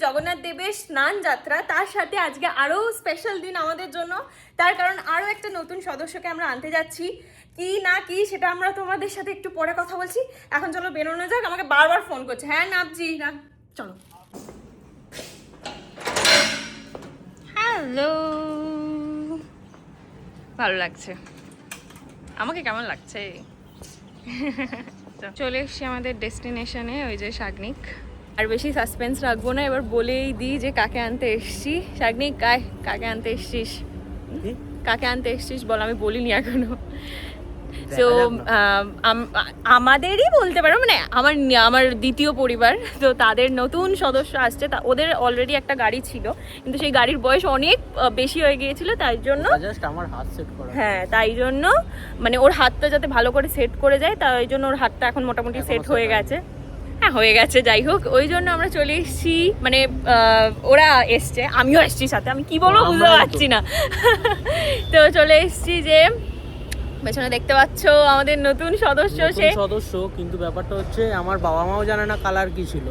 জগন্নাথ দেবের স্নান যাত্রা, তার সাথে আজকে আরও স্পেশাল দিন আমাদের জন্য। তার কারণ আরও একটা নতুন সদস্যকে আমরা আনতে যাচ্ছি। কি না কি সেটা আমরা তোমাদের সাথে একটু পরে কথা বলছি। এখন চলো বেরোনো যাক। আমাকে বারবার ফোন করছে, হ্যাঁ নামছি না, চলো। হ্যালো, ভালো লাগছে আমাকে? কেমন লাগছে? চলে এসছি আমাদের ডেস্টিনেশনে, ওই যে শাগনিক। আর বেশি সাসপেন্স রাখবো না, এবার বলেই দিই যে কাকে আনতে এসছি। শাগনিক কাকে আনতে এসছিস? কাকে আনতে এসছিস বল, আমি বলিনি এখনো। তো আমাদেরই বলতে পারো, মানে আমার দ্বিতীয় পরিবার, তো তাদের নতুন সদস্য আসছে। ওদের অলরেডি একটা গাড়ি ছিল, কিন্তু সেই গাড়ির বয়স অনেক বেশি হয়ে গিয়েছিল, তাই জন্য হ্যাঁ, তাই জন্য মানে ওর হাতটা যাতে ভালো করে সেট করে যায়, তাই জন্য ওর হাতটা এখন মোটামুটি সেট হয়ে গেছে। হ্যাঁ হয়ে গেছে, যাই হোক, ওই জন্য আমরা চলে এসেছি। মানে ওরা এসছে, আমিও এসছি সাথে, আমি কি বলবো বুঝতে পারছি না। তো চলে এসেছি, যে পেছনে দেখতে পাচ্ছ আমাদের নতুন সদস্য। কিন্তু ব্যাপারটা হচ্ছে আমার বাবা মাও জানে না কালার কি ছিল,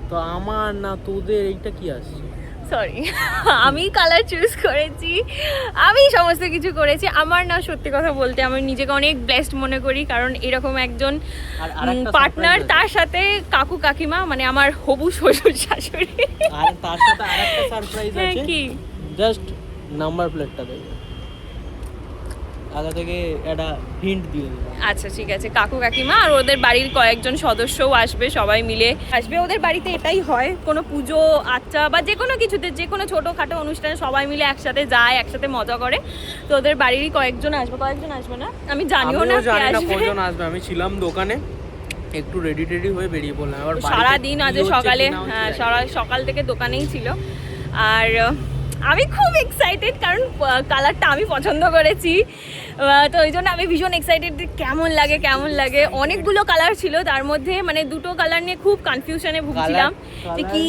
তো আমার না তোদের এইটা কি আসছে। সরি, আমি কালার চুজ করেছি, আমি সমস্ত কিছু করেছি। আমার না সত্যি কথা বলতে আমি নিজেকে অনেক ব্লেসড মনে করি, কারণ এরকম একজন পার্টনার, তার সাথে কাকু কাকিমা, মানে আমার হবু শ্বশুর শাশুড়ি। আর তার সাথে আরেকটা সারপ্রাইজ আছে, কি জাস্ট নাম্বার প্লেটটা দেখো আগে থেকে একটা হিন্ট দিয়ে দিলাম। আচ্ছা ঠিক আছে, কাকু কাকিমা আর ওদের বাড়ির কয়েকজন সদস্যও আসবে, সবাই মিলে আসবে। ওদের বাড়িতে এটাই হয়, কোনো পুজো আচ্ছা বা যে কোনো কিছুতে, যে কোনো ছোটোখাটো অনুষ্ঠানে সবাই মিলে একসাথে যায়, একসাথে মজা করে। তো ওদের বাড়িরই কয়েকজন আসবে না, আমি জানিও না কজন আসবে। আমি ছিলাম দোকানে, একটু রেডি হয়ে বেরিয়ে পড়লাম। আবার সারাদিন আজ সকালে, হ্যাঁ সকাল থেকে দোকানেই ছিল। আর আমি খুব এক্সাইটেড, কারণ কালারটা আমি পছন্দ করেছি, তো ওই জন্য আমি ভীষণ এক্সাইটেড। কেমন লাগে অনেকগুলো কালার ছিল, তার মধ্যে মানে দুটো কালার নিয়ে খুব কনফিউশনে ভুগছিলাম যে কি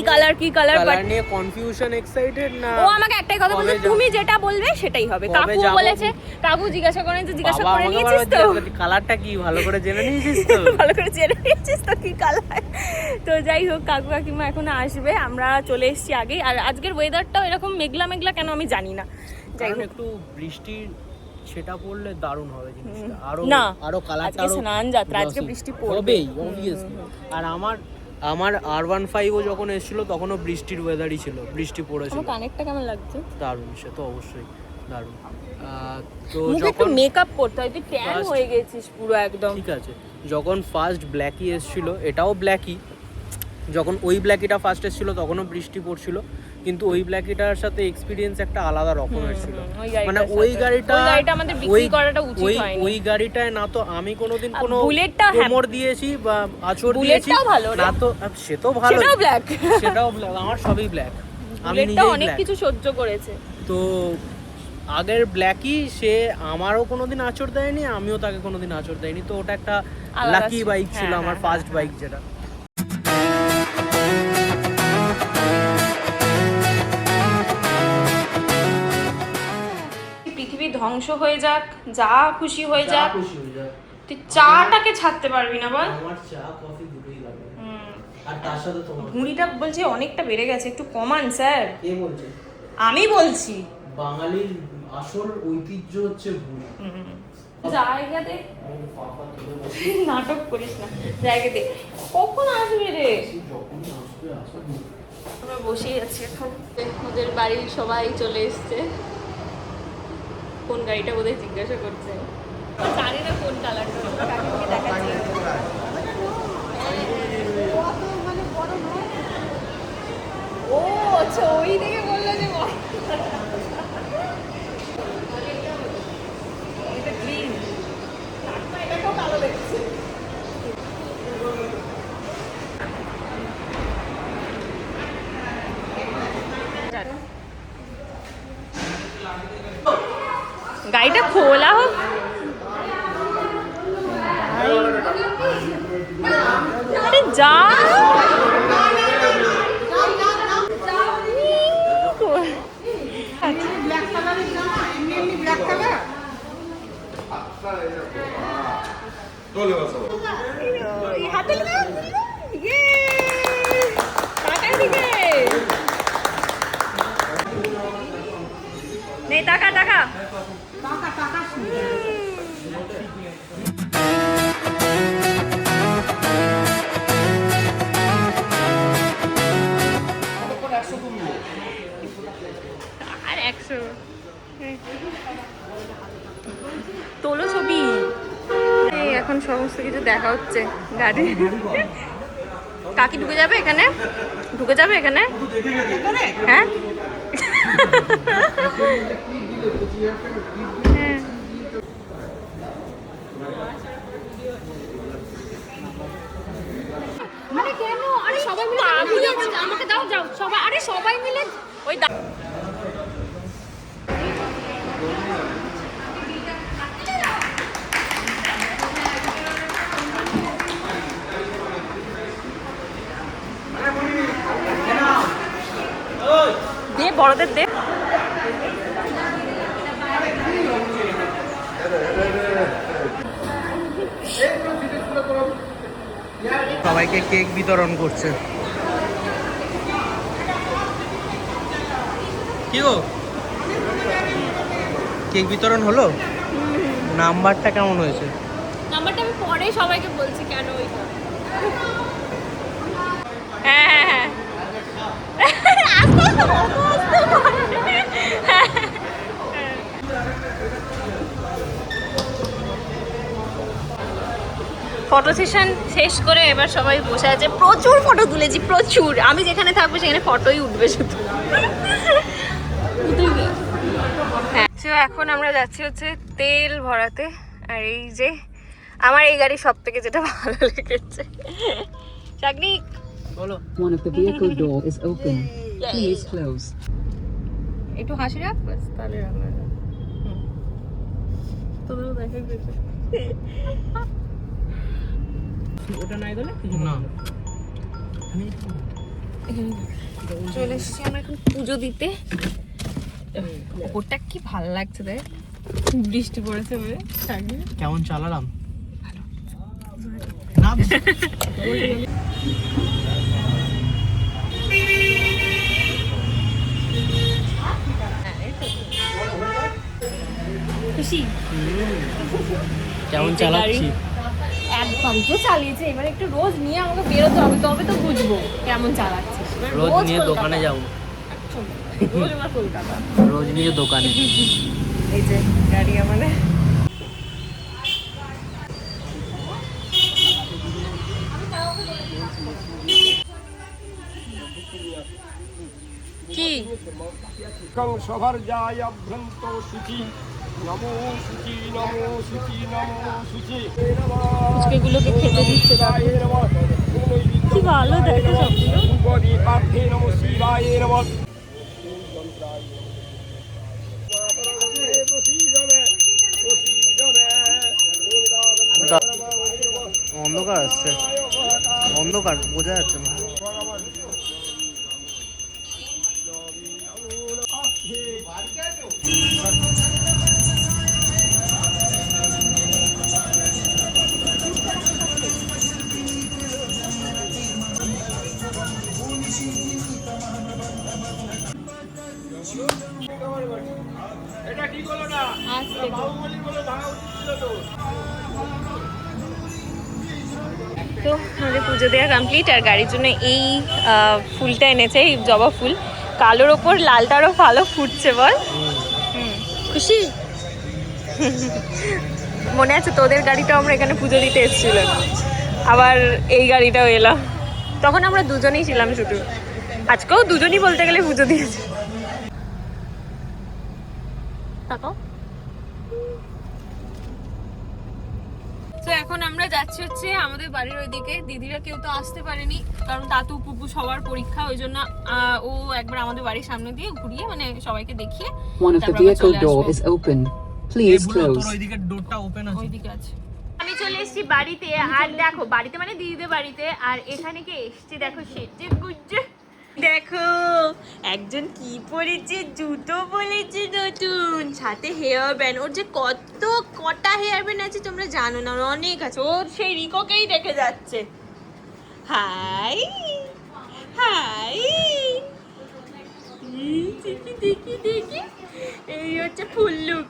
কালার বাট নিয়ে কনফিউশন, এক্সাইটেড না। ও আমাকে একটাই কথা বলেছে, তুমি যেটা বলবে সেটাই হবে। কাকু বলেছে, কাকু জিজ্ঞাসা করে নিয়েছিস তো কালারটা কি, ভালো করে জেনে নিয়েছিস তো? ভালো করে জেনে নিয়েছিস তো কি কালার। তো যাই হোক, কাকু কাকিমা এখন আসবে, আমরা চলে এসেছি আগেই। আর আজকের ওয়েদারটাও এরকম মেঘলা কেন আমি জানি না। যাই হোক, একটু বৃষ্টির সেটা পড়লে দারুণ হবে জিনিসটা, আরো কালারটা, আজকে স্নান যাত্রা, আজকে বৃষ্টি পড়বেই অবভিয়াসলি। আর আমার R15 ও যখন এসেছিল তখনও বৃষ্টির ওয়েদারই ছিল, বৃষ্টি পড়েছিল। আমার কানেরটা কেমন লাগছে? দারুণ, সে তো অবশ্যই দারুণ। তো যখন মেকআপ করতে হয়, তুই ট্যান হয়ে গেছিস পুরো একদম। ঠিক আছে, যখন ফার্স্ট ব্ল্যাকি এসেছিল, এটাও ব্ল্যাকি, যখন ওই ব্ল্যাকিটা ফার্স্ট এসেছিল তখনও বৃষ্টি পড়ছিল, কিন্তু ওই ব্ল্যাকিটার সাথে এক্সপিরিয়েন্স একটা আলাদা রকমের ছিল। মানে ওই গাড়িটা আমাদের বিক্রি করাটা উচিত হয়নি। ওই গাড়িটায় না তো আমি কোনোদিন কোনো কোমর দিয়েছি বা আঁচড় দিয়েছি না, তো সে তো ভালো, সেটাও ব্ল্যাক, আমার সবই ব্ল্যাক, আমি নিজেই অনেক কিছু সহ্য করেছে। তো আগের ব্ল্যাকই, সে আমারও কোনোদিন আঁচড় দেয়নি, আমিও তাকে কোনোদিন আঁচড় দেয়নি, তো ওটা একটা লাকি বাইক ছিল, আমার ফার্স্ট বাইক যেটা। পৃথিবী ধ্বংস হয়ে যাক, যা খুশি হয়ে যাক, তুই চাটাকে ছাড়তে পারবি না বল? আমার চা কফি দুটোই লাগে। আর তার সাথে তোমার ভুঁড়িটা বলছে অনেকটা বেড়ে গেছে, একটু কমান স্যার। কে বলছে? আমি বলছি। বাঙালির আসল ঐতিহ্য হচ্ছে ভুঁড়ি। জায়গাতে নাটক করিস না, জায়গাতে কখন আসবে রে? আমরা বসেই আছি এখন, ওদের বাড়ির সবাই চলে এসছে। কোন গাড়িটা বোধহয় জিজ্ঞাসা করছে, জানি না কোন কালারটা, কাকিমাকে দেখাচ্ছি। ও আচ্ছা, ওই দিকে বললো যে এটা গ্রিন, এটাকেও কালো দেখছে। গাড়িটা খোলা হোক, আরে যা হাতে এই টাকা টাকা আর 100 তোলো ছবি। এই এখন সমস্ত কিছু দেখা হচ্ছে গাড়ি। কাকি ঢুকে যাবে এখানে, ঢুকে যাবে এখানে। হ্যাঁ মানে কেন? আরে সবাই মিলে আমাকে দাও, যাও সবাই, আরে সবাই মিলে ওই দে, বড়দের দে। সবাইকে কেক বিতরণ করছে। কি গো, কেক বিতরণ হলো? নাম্বারটা কেমন হয়েছে? নাম্বারটা আমি পরে সবাইকে বলছি কেন ওইটা। হ্যাঁ হ্যাঁ হ্যাঁ ফটো সেশন শেষ করে এবার সবাই বসে আছে। প্রচুর ফটো তুলেছি, প্রচুর। আমি যেখানে থাকবো সেখানে ফটোই উঠবে শুধু। হ্যাঁ, তো এখন আমরা যাচ্ছি হচ্ছে তেল ভরাতে। আর এই যে আমার এই গাড়ি সব থেকে যেটা ভালো লেগেছে, চাকরিক বলো। One of the vehicle door is open. Please close. একটু হাসি রাখ বাস, তাহলে রান্না তোদেরও দেখা গেছে। ওটা নাই গেলে না। চলে এসেছি আমরা এখন পুজো দিতে। ওটা কি ভালো লাগছে দেখ, বৃষ্টি পড়েছে বলে। কেমন চালালাম? খুশি কেমন চালাচ্ছি? একদম তো চালিয়েছে। এবার একটু রোজ নিয়ে আমাকে বেরোতে হবে, তবে তো বুঝবো কেমন চালাচ্ছিস। রোজ নিয়ে দোকানে যাবো, রোজ আমার কলকাতা, রোজ নিয়ে দোকানে। এই যে গাড়ি আমাদের। কি সভার যায় অভ্যন্ত সূচি নমো সূচি নমো সূচি নমো সূচি ফুচকাগুলোকে খেতে দিচ্ছে কি ভালো দেখো সবগুলো। পার্থে নমো শিবায় নমঃ। অন্ধকার আসছে, অন্ধকার বোঝা যাচ্ছে না। এটা ঠিক হলো না, বাহুবলী বলে ভাঙা উচিত ছিল তো। তো আমাদের পুজো দেওয়া কমপ্লিট। আর গাড়ির জন্য এই ফুলটা এনেছে, এই জবা ফুল। কালোর ওপর লালটারও ভালো ফুটছে বল। খুশি? মনে আছে তোদের গাড়িটাও আমরা এখানে পুজো দিতে এসেছিলাম, আবার এই গাড়িটাও এলাম। তখন আমরা দুজনেই ছিলাম শুধু, আজকেও দুজনই বলতে গেলে পুজো দিয়েছি। তো এখন আমরা যাচ্ছি হচ্ছে আমাদের বাড়ির ওইদিকে। দিদিরা কেউ তো আসতে পারেনি, কারণ তাতু পুপু সবার পরীক্ষা, ওই জন্য ও একবার আমাদের বাড়ির সামনে দিয়ে ঘুরিয়ে মানে সবাইকে দেখিয়ে One of the vehicle door is open. Please close. ওইদিকে ডোরটা ওপেন আছে, ওইদিকে আছে। আমি চলে এসেছি বাড়িতে। আর দেখো বাড়িতে মানে দিদিদের বাড়িতে। আর এখানে কে এসছে দেখো, সেজে গুজে দেখো একজন কি পরেছে, জুতো বলেছে নতুন, সাথে হেয়ার ব্যান্ড। ওর যে কটা হেয়ার ব্যান্ড আছে তোমরা জানো না, অনেক আছে। ও সেই রিকোকেই দেখে যাচ্ছে। হাই হাই দেখি দেখি দেখি, এই হচ্ছে ফুল লুক।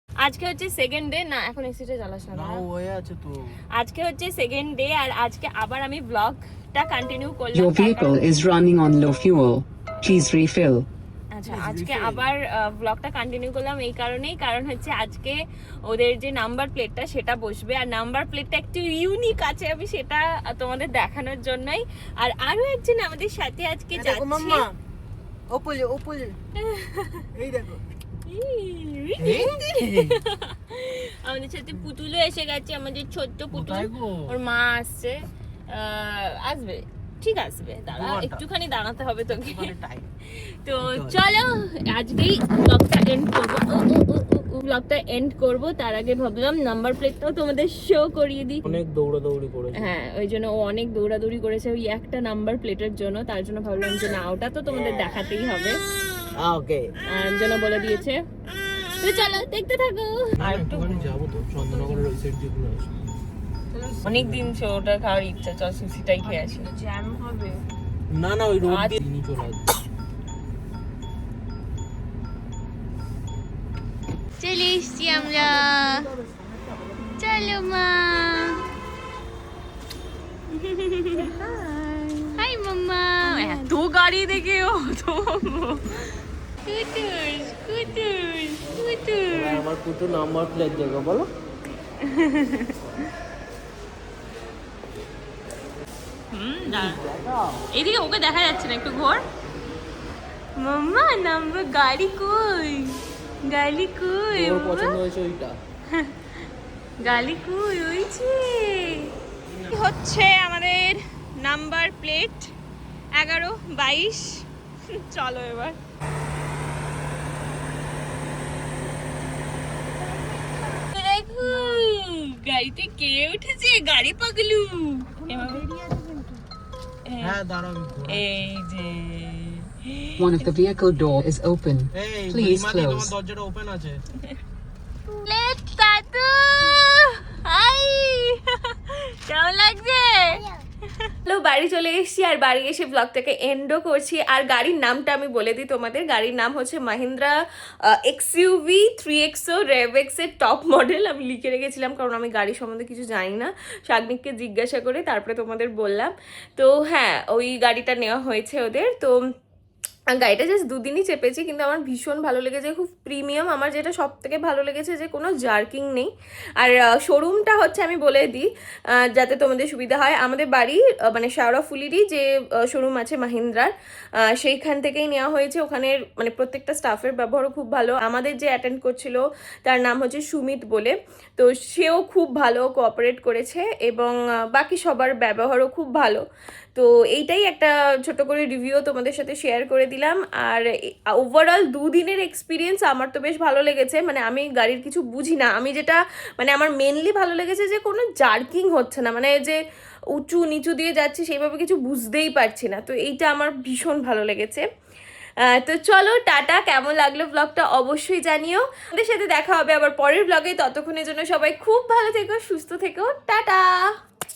আজকে হচ্ছে সেকেন্ড ডে, না এখন এসিটা চালাস না, হয়ে আছে তো। আজকে হচ্ছে সেকেন্ড ডে, আর আজকে আবার আমি ব্লগটা কন্টিনিউ করলাম। Your vehicle is running on low fuel. Please refill. আচ্ছা, আজকে আবার ব্লগটা কন্টিনিউ করলাম এই কারণেই, কারণ হচ্ছে আজকে ওদের যে নাম্বার প্লেটটা সেটা বসবে, আর নাম্বার প্লেটটা একটু ইউনিক আছে, আমি সেটা তোমাদের দেখানোর জন্যই। আর আরো একজন আমাদের সাথে আজকে যাচ্ছে, ওপরে ওপরে এই দেখো, আমাদের সাথে পুতুলও এসে গেছে, আমাদের ছোট্ট পুতুল। ওর মা আসছে, আসবে, ঠিক আসবে, দাঁড়া একটুখানি দাঁড়াতে হবে তোকে। তো চলো আজকেই ব্লগটা এন্ড করবো, ব্লগটা এন্ড করবো। তার আগে ভাবলাম নাম্বার প্লেটটাও তোমাদের শো করিয়ে দিই। অনেক দৌড়াদৌড়ি করেছে, হ্যাঁ ওই জন্য ও অনেক দৌড়াদৌড়ি করেছে ওই একটা নাম্বার প্লেটের জন্য, তার জন্য ভাবলাম যে না ওটা তো তোমাদের দেখাতেই হবে, ওকে আর জন্য বলে দিয়েছে। তো চলো দেখতে থাকো। আর একটুখানি যাবো তো চন্দননগরের ওই সাইড যেগুলো আছে, অনেকদিন ওটা খাওয়ার ইচ্ছা, চল সুশিটাই খেয়ে আসি। জ্যাম হবে না না ওই রোড দিয়ে নিয়ে চলে আসবে। চলে এসছি আমরা, চলো মা। হাই মাম্মা, এত গাড়ি দেখে ও তো কুতুর কুতুর কুতুর। আমার পুতুল নাম্বার প্লেট দেখো, বলো। এইদিকে ওকে দেখা যাচ্ছে না, একটু ঘোর। মাম্মা নাম্বার গাড়ি কই, গাড়ি কই, ওর পছন্দ হয়েছে ওইটা, গাড়ি কই হয়েছে। হচ্ছে আমাদের নাম্বার প্লেট 11-22। চলো এবার দেখো গাড়িতে কে উঠেছে, গাড়ি পাগলু। হ্যাঁ দাঁড়াও এই যে One of the vehicle door is open. এই Please তোমার close. দরজাটা ওপেন আছে। লেট দাদু, হাই, কেমন লাগছে? হ্যালো, বাড়ি চলে এসেছি, আর বাড়ি এসে ব্লগটাকে এন্ডও করছি। আর গাড়ির নামটা আমি বলে দিই তোমাদের, গাড়ির নাম হচ্ছে মাহিন্দ্রা XUV 3XO RevX এর টপ মডেল। আমি লিখে রেখেছিলাম কারণ আমি গাড়ি সম্বন্ধে কিছু জানি না, শাগনিককে জিজ্ঞাসা করে তারপরে তোমাদের বললাম। তো হ্যাঁ, ওই গাড়িটা নেওয়া হয়েছে ওদের। তো গাড়িটা জাস্ট দুদিনই চেপেছি, কিন্তু আমার ভীষণ ভালো লেগেছে, খুব প্রিমিয়াম। আমার যেটা সব থেকে ভালো লেগেছে যে কোনো জার্কিং নেই। আর শোরুমটা হচ্ছে আমি বলে দিই যাতে তোমাদের সুবিধা হয়, আমাদের বাড়ি মানে শেওড়াফুলিরই যে শোরুম আছে মাহিন্দ্রার, সেইখান থেকেই নেওয়া হয়েছে। ওখানের মানে প্রত্যেকটা স্টাফের ব্যবহারও খুব ভালো। আমাদের যে অ্যাটেন্ড করছিল তার নাম হচ্ছে সুমিত বলে, তো সেও খুব ভালো কোঅপারেট করেছে, এবং বাকি সবার ব্যবহারও খুব ভালো। তো এইটাই একটা ছোট করে রিভিউ তোমাদের সাথে শেয়ার করে দিলাম। আর ওভারঅল দুদিনের এক্সপিরিয়েন্স আমার তো বেশ ভালো লেগেছে। মানে আমি গাড়ির কিছু বুঝি না, আমি যেটা মানে আমার মেনলি ভালো লেগেছে যে কোনো জার্কিং হচ্ছে না, মানে যে উঁচু নিচু দিয়ে যাচ্ছি সেইভাবে কিছু বুঝতেই পারছি না। তো এইটা আমার ভীষণ ভালো লেগেছে। তো চলো টাটা, কেমন লাগলো ব্লগটা অবশ্যই জানিও। আমাদের সাথে দেখা হবে আবার পরের ব্লগে, ততক্ষণের জন্য সবাই খুব ভালো থেকো, সুস্থ থেকো, টাটা।